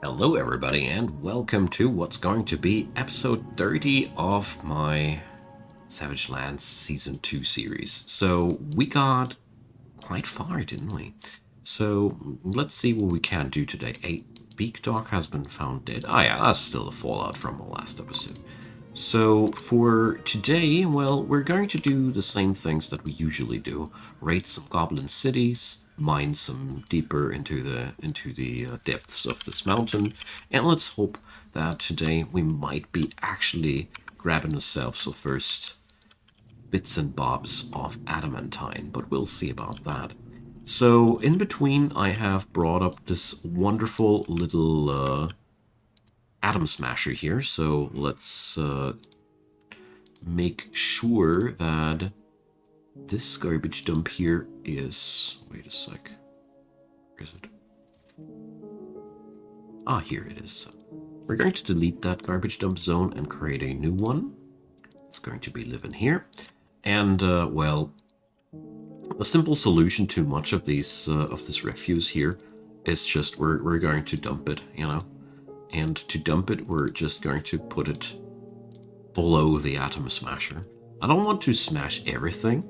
Hello, everybody, and welcome to what's going to be episode 30 of my Savage Lands Season 2 series. So, we got quite far, didn't we? So, let's see what we can do today. A beak dog has been found dead. Ah, yeah, that's still a fallout from the last episode. So for today, well, we're going to do the same things that we usually do: raid some goblin cities, mine some deeper into the depths of this mountain, and let's hope that today we might be actually grabbing ourselves the first bits and bobs of adamantine, but we'll see about that. So in between, I have brought up this wonderful little atom smasher here. So let's make sure that this garbage dump here is... Wait a sec. Where is it? Ah, here it is. We're going to delete that garbage dump zone and create a new one. It's going to be living here. And, well, a simple solution to much of these of this refuse here is just we're going to dump it, you know? And to dump it, we're just going to put it below the atom smasher. I don't want to smash everything.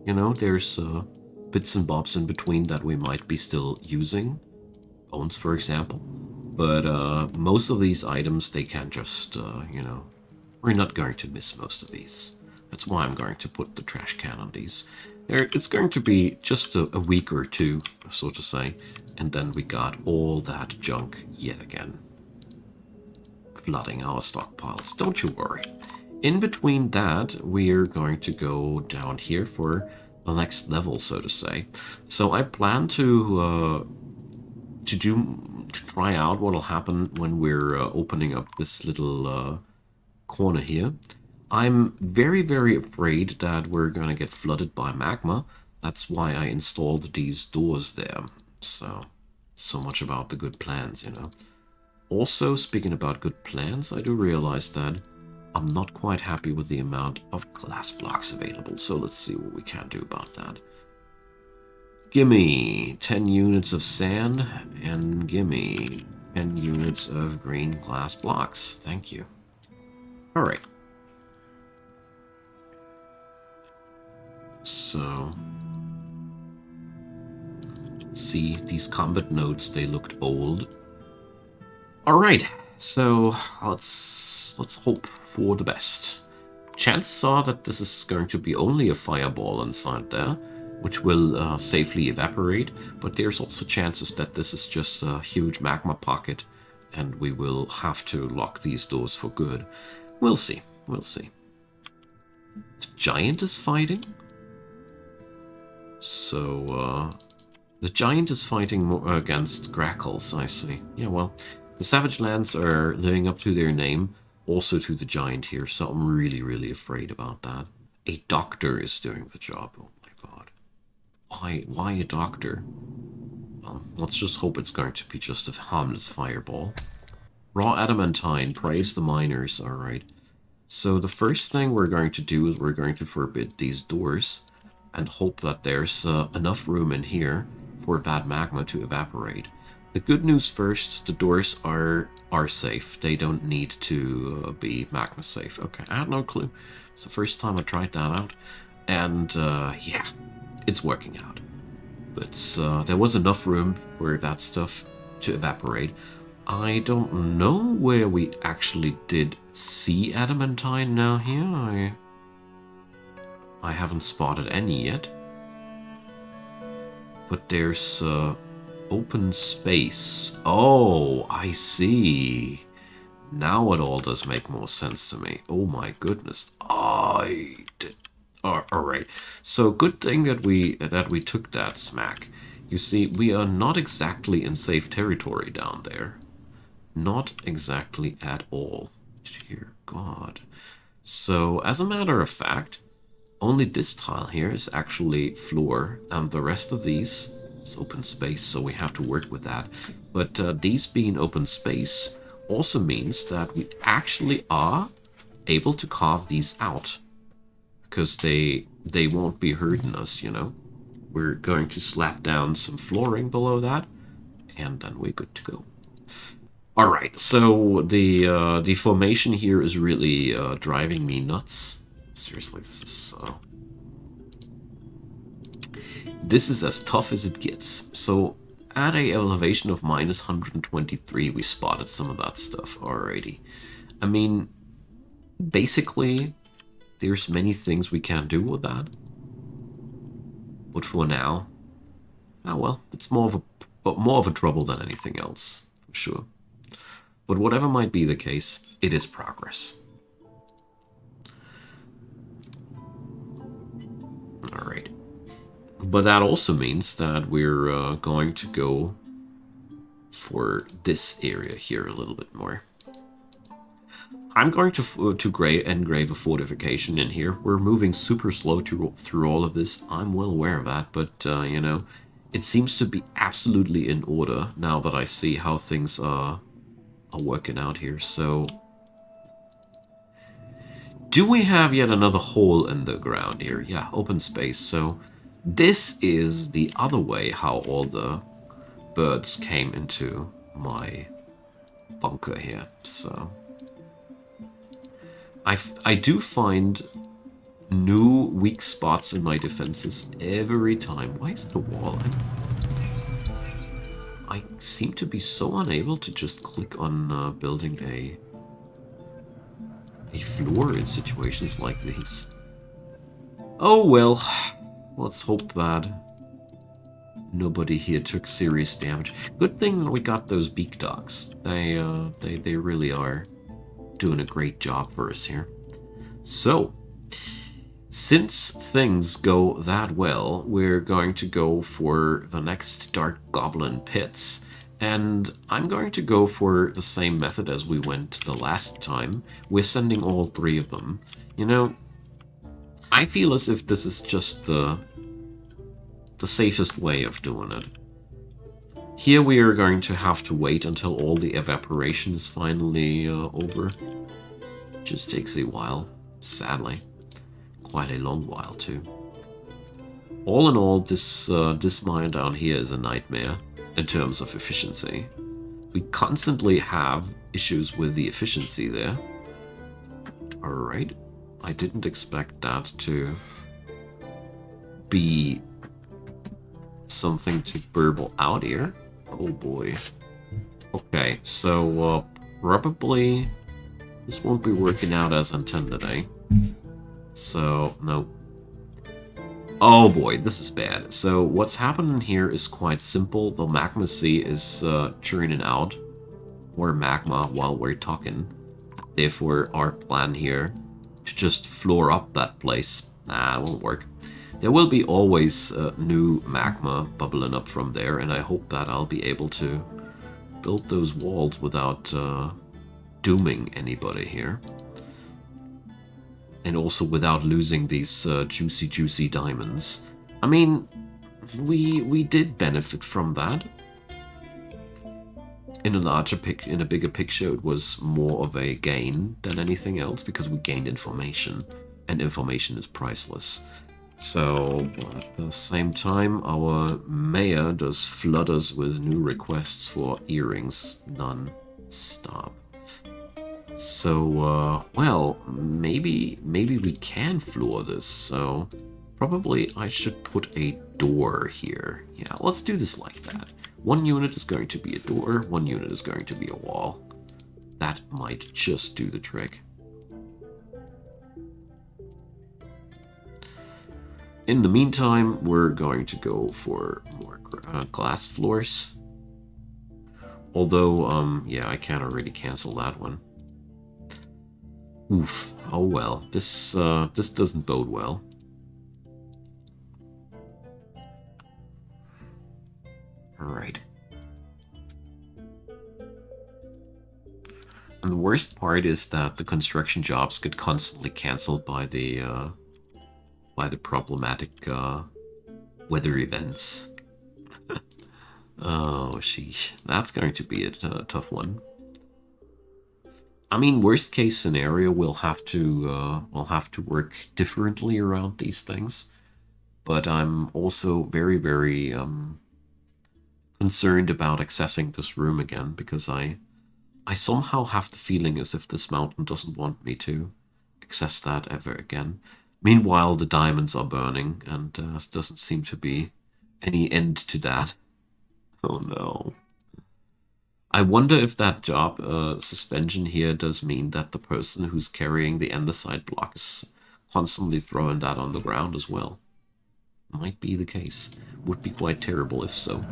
You know, there's bits and bobs in between that we might be still using. Bones, for example. But most of these items, they can just, you know, we're not going to miss most of these. That's why I'm going to put the trash can on these. It's going to be just a week or two, so to say. And then we got all that junk yet again, flooding our stockpiles. Don't you worry. In between that, we're going to go down here for the next level, so to say. So I plan to try out what'll happen when we're opening up this little corner here. I'm very, very afraid that we're gonna get flooded by magma. That's why I installed these doors there. So much about the good plans, you know. Also, speaking about good plans, I do realize that I'm not quite happy with the amount of glass blocks available, so let's see what we can do about that. Gimme 10 units of sand, and gimme 10 units of green glass blocks. Thank you. Alright. So, let's see, these combat nodes, they looked old. Alright, so let's hope for the best. Chances are that this is going to be only a fireball inside there, which will safely evaporate, but there's also chances that this is just a huge magma pocket and we will have to lock these doors for good. We'll see, we'll see. The giant is fighting? So, the giant is fighting more against grackles, I see. Yeah, well, the Savage Lands are living up to their name, also to the giant here, so I'm really, really afraid about that. A doctor is doing the job. Oh my god. Why a doctor? Well, let's just hope it's going to be just a harmless fireball. Raw adamantine, praise the miners, alright. So the first thing we're going to do is we're going to forbid these doors and hope that there's enough room in here for that magma to evaporate. The good news first, the doors are safe. They don't need to be magma safe. Okay, I had no clue. It's the first time I tried that out. And yeah, it's working out. But there was enough room for that stuff to evaporate. I don't know where we actually did see adamantine now here. I haven't spotted any yet. But there's open space. Oh, I see. Now it all does make more sense to me. Oh my goodness. I did. Alright. So good thing that we took that smack. You see, we are not exactly in safe territory down there. Not exactly at all. Dear God. So, as a matter of fact, only this tile here is actually floor, and the rest of these is open space, so we have to work with that. But these being open space also means that we actually are able to carve these out, because they won't be hurting us, you know. We're going to slap down some flooring below that, and then we're good to go. All right, so the formation here is really driving me nuts. Seriously, this is as tough as it gets. So at a elevation of minus 123, we spotted some of that stuff already. I mean, basically, there's many things we can do with that. But for now, oh well, it's more of a trouble than anything else, for sure. But whatever might be the case, it is progress. All right. But that also means that we're going to go for this area here a little bit more. I'm going to engrave a fortification in here. We're moving super slow through all of this. I'm well aware of that, but, you know, it seems to be absolutely in order now that I see how things are working out here. So, do we have yet another hole in the ground here? Yeah, open space. So, this is the other way how all the birds came into my bunker here. So, I do find new weak spots in my defenses every time. Why is it a wall? I seem to be so unable to just click on building a floor in situations like these. Oh well, let's hope that nobody here took serious damage. Good thing that we got those beak dogs. They really are doing a great job for us here. So, since things go that well, we're going to go for the next Dark Goblin pits. And I'm going to go for the same method as we went the last time. We're sending all three of them. You know, I feel as if this is just the safest way of doing it. Here we are going to have to wait until all the evaporation is finally over. It just takes a while, sadly. Quite a long while, too. All in all, this mine down here is a nightmare in terms of efficiency. We constantly have issues with the efficiency there. Alright. I didn't expect that to be something to burble out here. Oh boy. Okay, so probably this won't be working out as intended, eh? So, no. Oh boy, this is bad. So what's happening here is quite simple. The magma sea is churning out more magma while we're talking. Therefore, our plan here to just floor up that place, nah, it won't work. There will be always new magma bubbling up from there, and I hope that I'll be able to build those walls without dooming anybody here. And also without losing these juicy diamonds. I mean, we did benefit from that. In a bigger picture, it was more of a gain than anything else because we gained information, and information is priceless. So, at the same time, our mayor does flood us with new requests for earrings non-stop. So, well, maybe we can floor this, so probably I should put a door here. Yeah, let's do this like that. One unit is going to be a door, one unit is going to be a wall. That might just do the trick. In the meantime, we're going to go for more glass floors. Although, yeah, I can't already cancel that one. Oof. Oh well. This doesn't bode well. Alright. And the worst part is that the construction jobs get constantly cancelled by the problematic weather events. Oh, sheesh. That's going to be a tough one. I mean, worst case scenario, we'll have to work differently around these things. But I'm also very, very concerned about accessing this room again because I I somehow have the feeling as if this mountain doesn't want me to access that ever again. Meanwhile, the diamonds are burning, and there doesn't seem to be any end to that. Oh no. I wonder if that job suspension here does mean that the person who's carrying the andesite block is constantly throwing that on the ground as well. Might be the case. Would be quite terrible if so.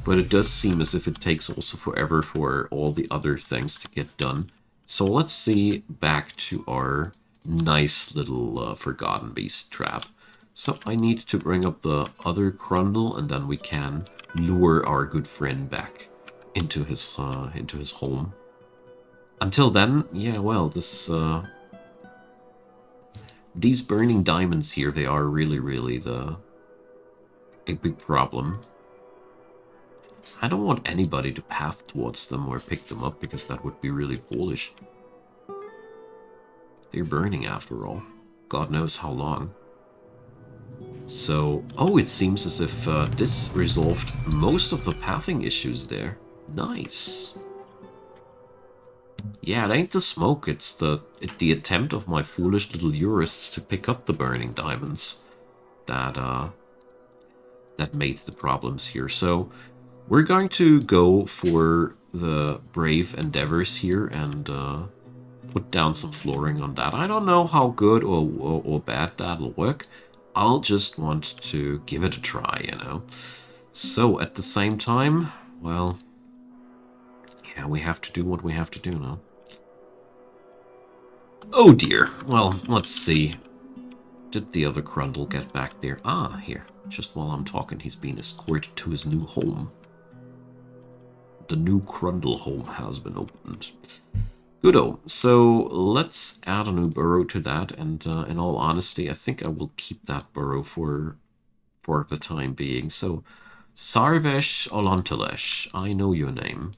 But it does seem as if it takes also forever for all the other things to get done. So let's see back to our nice little Forgotten Beast trap. So I need to bring up the other Crundle, and then we can lure our good friend back into his home. Until then, yeah, well, these burning diamonds here, they are really a big problem. I don't want anybody to path towards them or pick them up, because that would be really foolish. They're burning after all. God knows how long. So, oh, it seems as if this resolved most of the pathing issues there. Nice. Yeah, it ain't the smoke, it's the attempt of my foolish little jurists to pick up the burning diamonds that made the problems here. So, we're going to go for the brave endeavors here and put down some flooring on that. I don't know how good or bad that'll work. I'll just want to give it a try, you know. So, at the same time, well, yeah, we have to do what we have to do now. Oh dear. Well, let's see. Did the other Crundle get back there? Ah, here. Just while I'm talking, he's being escorted to his new home. The new Crundle home has been opened. Goodo. So let's add a new burrow to that, and in all honesty, I think I will keep that burrow for the time being. So, Sarvesh Olantalesh, I know your name.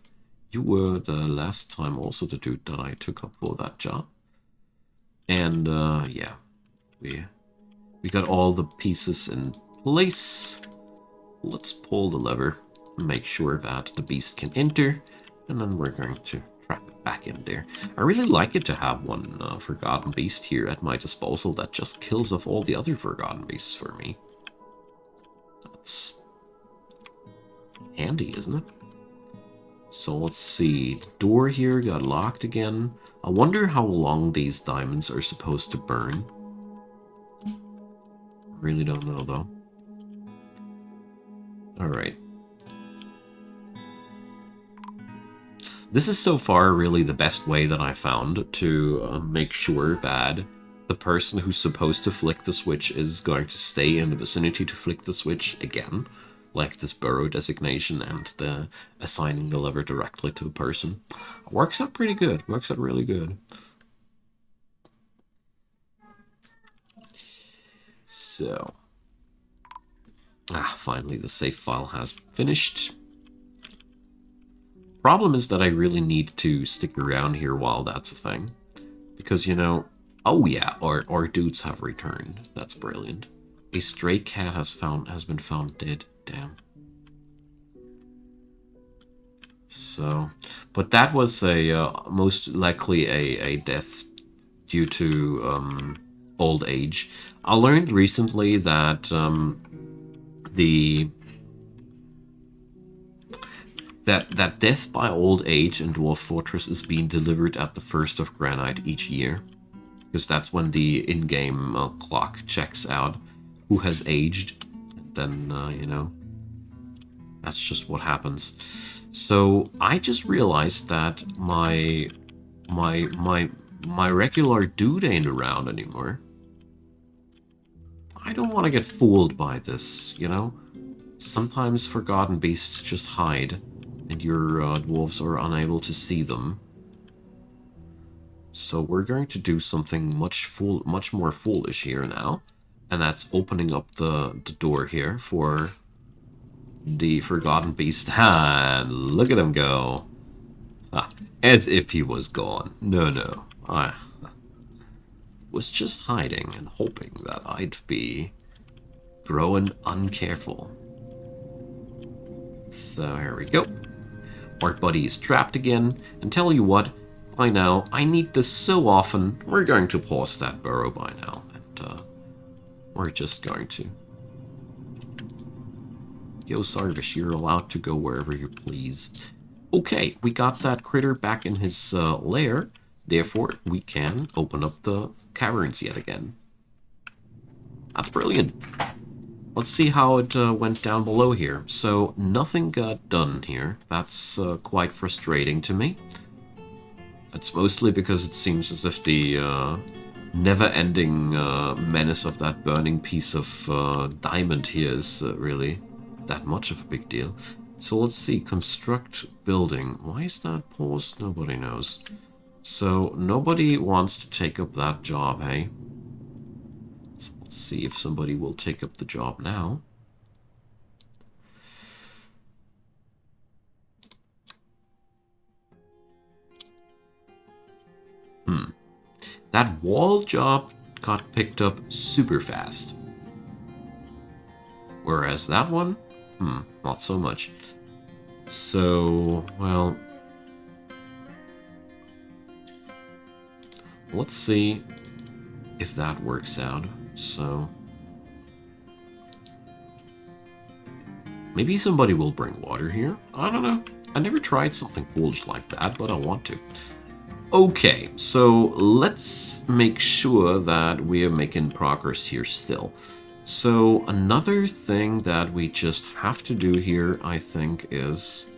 You were the last time also the dude that I took up for that job. And yeah, we got all the pieces in place. Let's pull the lever, make sure that the beast can enter, and then we're going to trap it back in there. I really like it to have one Forgotten Beast here at my disposal that just kills off all the other Forgotten Beasts for me. That's handy, isn't it? So let's see. Door here got locked again. I wonder how long these diamonds are supposed to burn. Really don't know, though. Alright. This is so far really the best way that I found to make sure that the person who's supposed to flick the switch is going to stay in the vicinity to flick the switch again. Like this burrow designation and the assigning the lever directly to the person. Works out pretty good. Works out really good. So. Finally the save file has finished. Problem is that I really need to stick around here while that's a thing. Because, you know... Oh yeah, our dudes have returned. That's brilliant. A stray cat has been found dead. Damn. So, but that was a most likely a death due to old age. I learned recently that that death by old age in Dwarf Fortress is being delivered at the 1st of Granite each year, because that's when the in-game clock checks out who has aged. Then you know, that's just what happens. So I just realized that my regular dude ain't around anymore. I don't want to get fooled by this, you know? Sometimes Forgotten Beasts just hide, and your dwarves are unable to see them. So we're going to do something much more foolish here now, and that's opening up the door here for the Forgotten Beast. And look at him go. As if he was gone. No. I was just hiding and hoping that I'd be growing uncareful. So here we go. Our buddy is trapped again. And tell you what, by now, I need this so often. We're going to pause that burrow by now. And we're just going to... Yo, Sarvish, you're allowed to go wherever you please. Okay, we got that critter back in his lair. Therefore, we can open up the caverns yet again. That's brilliant. Let's see how it went down below here. So, nothing got done here. That's quite frustrating to me. It's mostly because it seems as if the never-ending menace of that burning piece of diamond here is really that much of a big deal. So let's see, construct building. Why is that paused? Nobody knows. So nobody wants to take up that job, hey? So let's see if somebody will take up the job now. That wall job got picked up super fast. Whereas that one, not so much. So, well, let's see if that works out. So, maybe somebody will bring water here. I don't know. I never tried something foolish like that, but I want to. Okay, so let's make sure that we're making progress here still. So another thing that we just have to do here, I think, is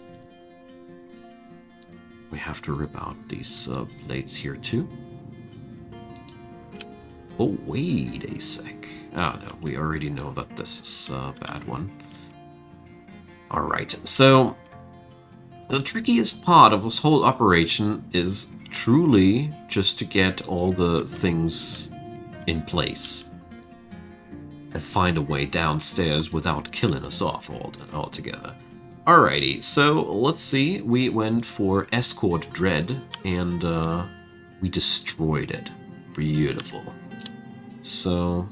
we have to rip out these blades here too. Oh, wait a sec. Oh no, we already know that this is a bad one. Alright, so the trickiest part of this whole operation is truly just to get all the things in place and find a way downstairs without killing us off altogether. Alrighty, so let's see. We went for Escort Dread and we destroyed it. Beautiful. So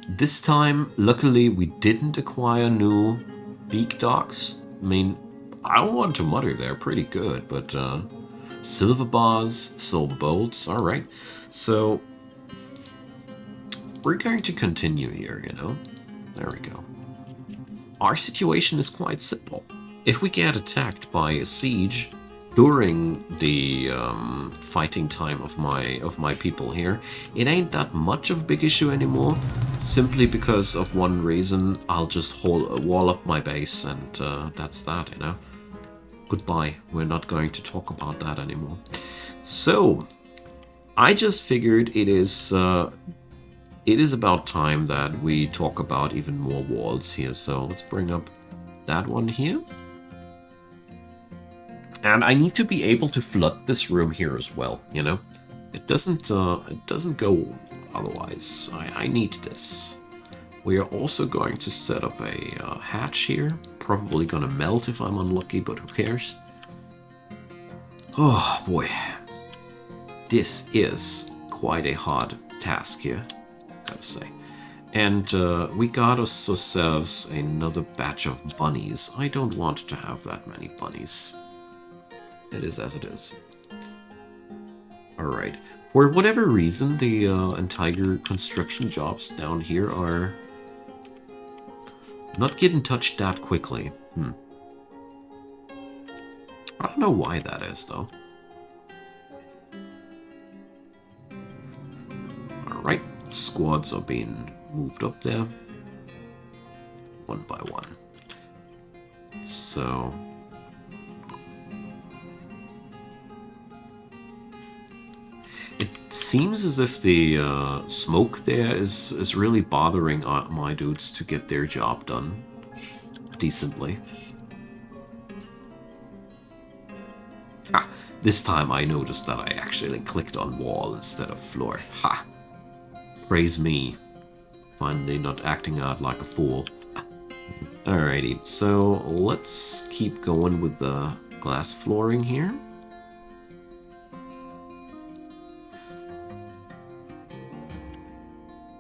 this time, luckily, we didn't acquire new beak dogs. I mean, I don't want to mutter, they're pretty good, but silver bars, silver bolts, alright. So, we're going to continue here, you know? There we go. Our situation is quite simple. If we get attacked by a siege during the fighting time of my people here, it ain't that much of a big issue anymore, simply because of one reason. I'll just wall up my base and that's that, you know? Goodbye. We're not going to talk about that anymore. So, I just figured it is about time that we talk about even more walls here. So let's bring up that one here. And I need to be able to flood this room here as well, you know? It doesn't go otherwise. I need this. We are also going to set up a hatch here. Probably gonna melt if I'm unlucky, but who cares? Oh boy. This is quite a hard task here, gotta say. And we got ourselves another batch of bunnies. I don't want to have that many bunnies. It is as it is. Alright. For whatever reason, the entire construction jobs down here are not getting touched that quickly. I don't know why that is, though. Alright, squads are being moved up there. One by one. So... it seems as if the smoke there is really bothering my dudes to get their job done decently. Ah, this time I noticed that I actually clicked on wall instead of floor. Ha! Praise me. Finally not acting out like a fool. Alrighty, so let's keep going with the glass flooring here.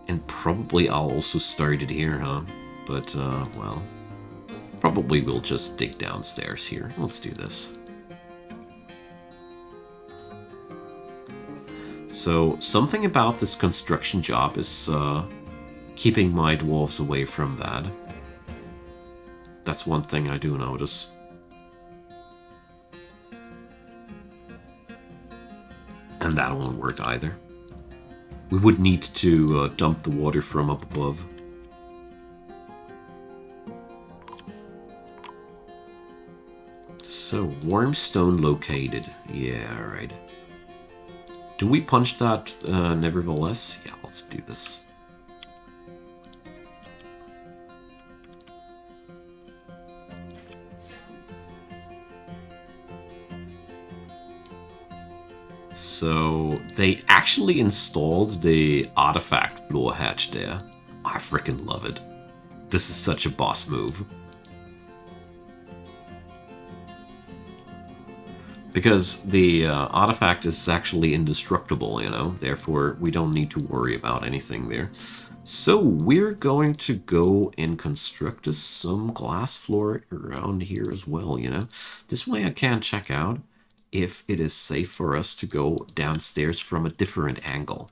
And probably I'll also start it here, huh? But, well... Probably we'll just dig downstairs here. Let's do this. So, something about this construction job is keeping my dwarves away from that. That's one thing I do notice. And that won't work either. We would need to dump the water from up above. So, warm stone located. Yeah, alright. Do we punch that nevertheless? Yeah, let's do this. So, they actually installed the artifact floor hatch there. I freaking love it. This is such a boss move. Because the artifact is actually indestructible, you know, therefore we don't need to worry about anything there. So we're going to go and construct some glass floor around here as well, you know. This way I can check out if it is safe for us to go downstairs from a different angle.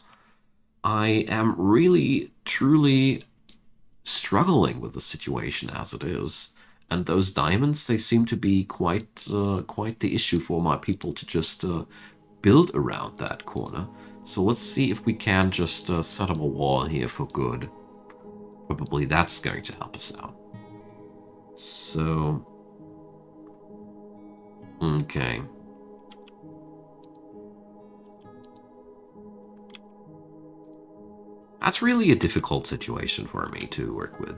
I am really, truly struggling with the situation as it is. And those diamonds, they seem to be quite the issue for my people to just build around that corner. So let's see if we can just set up a wall here for good. Probably that's going to help us out. So, okay. That's really a difficult situation for me to work with.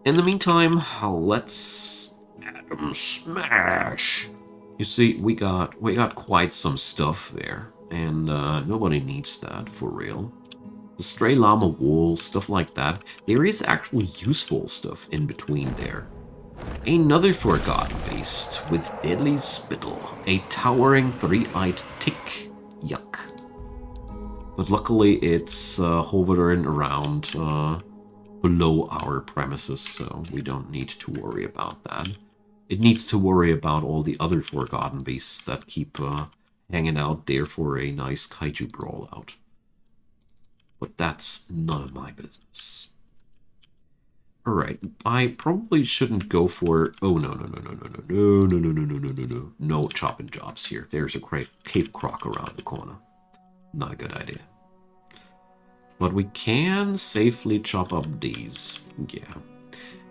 In the meantime, let's Adam smash. You see, we got quite some stuff there, and nobody needs that for real. The stray llama wool, stuff like that. There is actually useful stuff in between there. Another forgotten beast with deadly spittle, a towering three-eyed tick. Yuck. But luckily, it's hovering around. Below our premises, so we don't need to worry about that. It needs to worry about all the other forgotten beasts that keep hanging out there for a nice kaiju brawl out. But that's none of my business. Alright, I probably shouldn't go for... Oh, no. No chopping jobs here. There's a cave croc around the corner. Not a good idea. But we can safely chop up these. Yeah.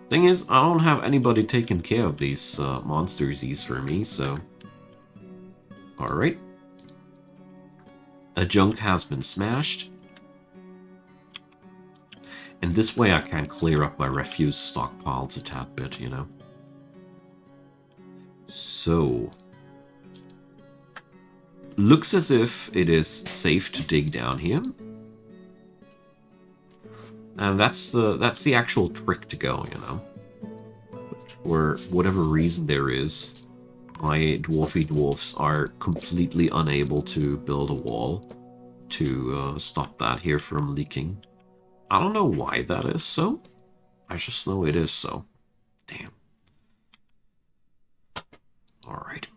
Thing is, I don't have anybody taking care of these monsters for me, so... Alright. A junk has been smashed. And this way I can clear up my refuse stockpiles a tad bit, you know. So... Looks as if it is safe to dig down here. And that's the actual trick to go, you know. For whatever reason there is, my dwarfy dwarfs are completely unable to build a wall to stop that here from leaking. I don't know why that is so. I just know it is so. Damn. Alright.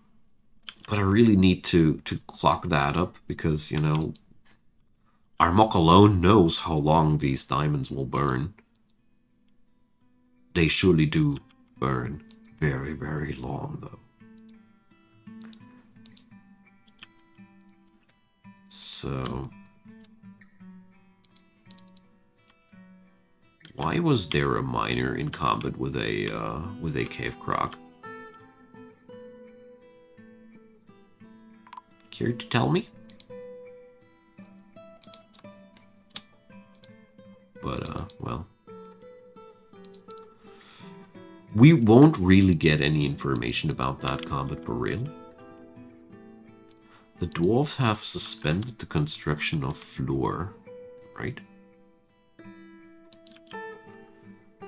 But I really need to clock that up because, you know, Armok alone knows how long these diamonds will burn. They surely do burn very, very long, though. So... Why was there a miner in combat with a cave croc? Care to tell me? But, well... We won't really get any information about that combat for real. The dwarves have suspended the construction of floor, right?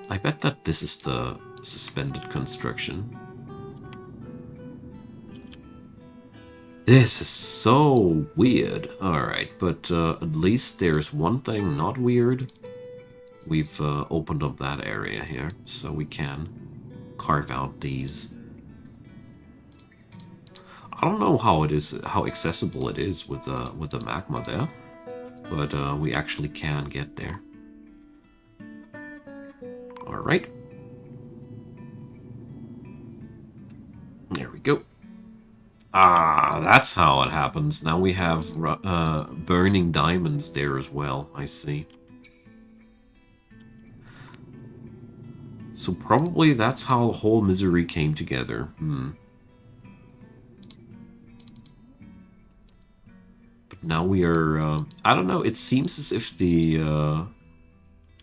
I bet that this is the suspended construction. This is so weird. Alright, but at least there's one thing not weird. we've opened up that area here, so we can carve out these. I don't know how it is, how accessible it is with the magma there, but we actually can get there. All right, there we go. Ah, that's how it happens. Now we have burning diamonds there as well. I see. So probably that's how the whole misery came together. But now we are... I don't know, it seems as if the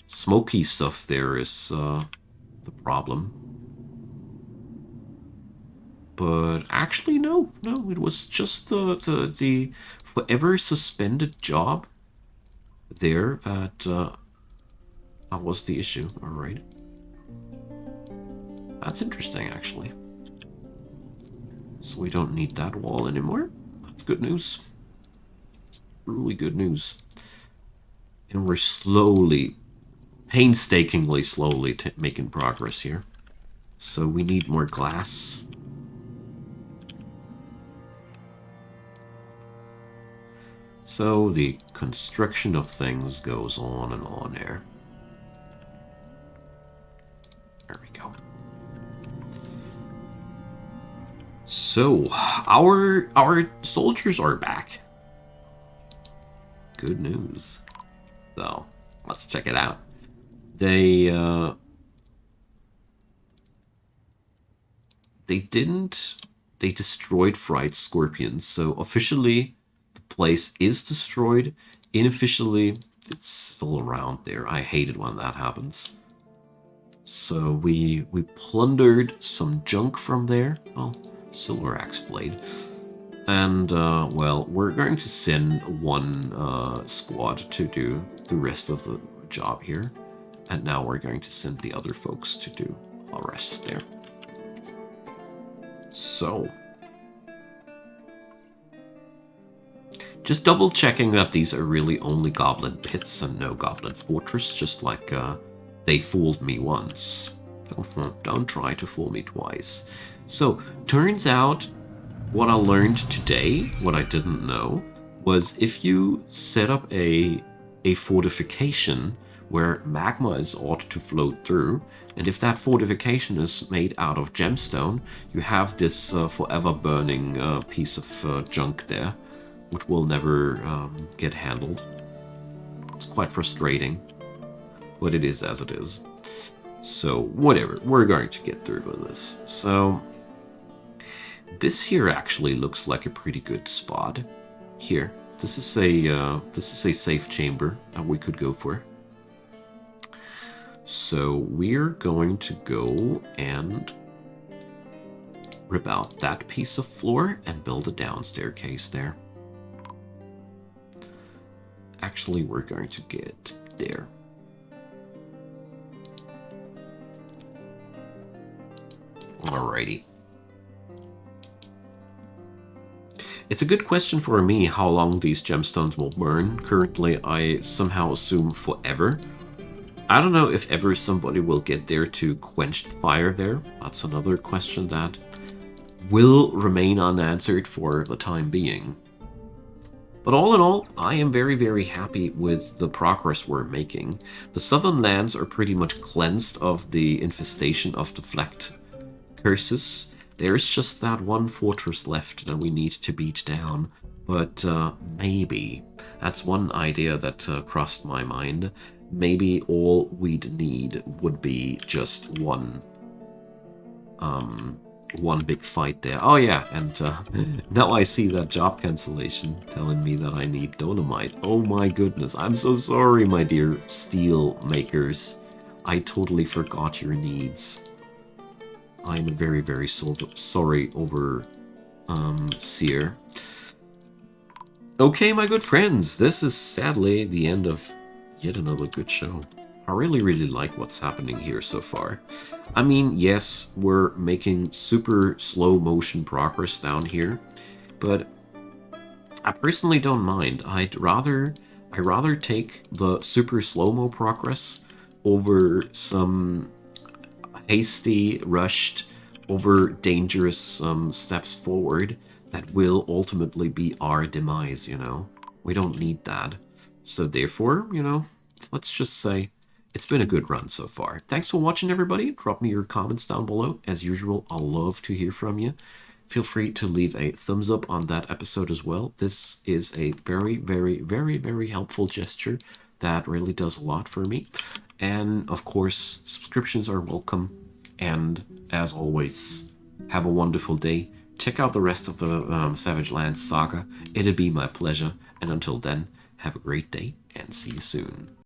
smoky stuff there is the problem. But actually, no. No, it was just the forever suspended job there that was the issue. All right. That's interesting, actually. So we don't need that wall anymore. That's good news. It's really good news. And we're slowly, painstakingly slowly making progress here. So we need more glass. So the construction of things goes on and on there. There we go. So, our soldiers are back. Good news. So, let's check it out. They destroyed fried scorpions. So officially, the place is destroyed. Unofficially, it's still around there. I hate it when that happens. So we plundered some junk from there. Oh, silver axe blade. And, well, we're going to send one squad to do the rest of the job here. And now we're going to send the other folks to do the rest there. So, just double checking that these are really only goblin pits and no goblin fortress, just like they fooled me once. Don't try to fool me twice. So, turns out what I learned today, what I didn't know, was if you set up a fortification where magma is ought to float through, and if that fortification is made out of gemstone, you have this forever burning piece of junk there, which will never get handled. It's quite frustrating, but it is as it is. So, whatever, we're going to get through with this. So, this here actually looks like a pretty good spot. Here, this is a safe chamber that we could go for. So we're going to go and rip out that piece of floor and build a down staircase there. Actually, we're going to get there. Alrighty. It's a good question for me how long these gemstones will burn. Currently, I somehow assume forever. I don't know if ever somebody will get there to quench the fire there. That's another question that will remain unanswered for the time being. But all in all, I am very, very happy with the progress we're making. The southern lands are pretty much cleansed of the infestation of deflect curses. There's just that one fortress left that we need to beat down. But maybe, that's one idea that crossed my mind. Maybe all we'd need would be just one big fight there. Oh yeah, and now I see that job cancellation telling me that I need dolomite. Oh my goodness, I'm so sorry, my dear steel makers. I totally forgot your needs. I'm very, very sorry over Seer. Okay, my good friends, this is sadly the end of yet another good show. I really, really like what's happening here so far. I mean, yes, we're making super slow motion progress down here, but I personally don't mind. I'd rather take the super slow-mo progress over some hasty, rushed, over dangerous steps forward that will ultimately be our demise, you know? We don't need that. So therefore, you know, let's just say it's been a good run so far. Thanks for watching, everybody. Drop me your comments down below. As usual, I'll love to hear from you. Feel free to leave a thumbs up on that episode as well. This is a very, very, very, very helpful gesture that really does a lot for me. And of course, subscriptions are welcome. And as always, have a wonderful day. Check out the rest of the Savage Lands saga. It'd be my pleasure. And until then, have a great day and see you soon.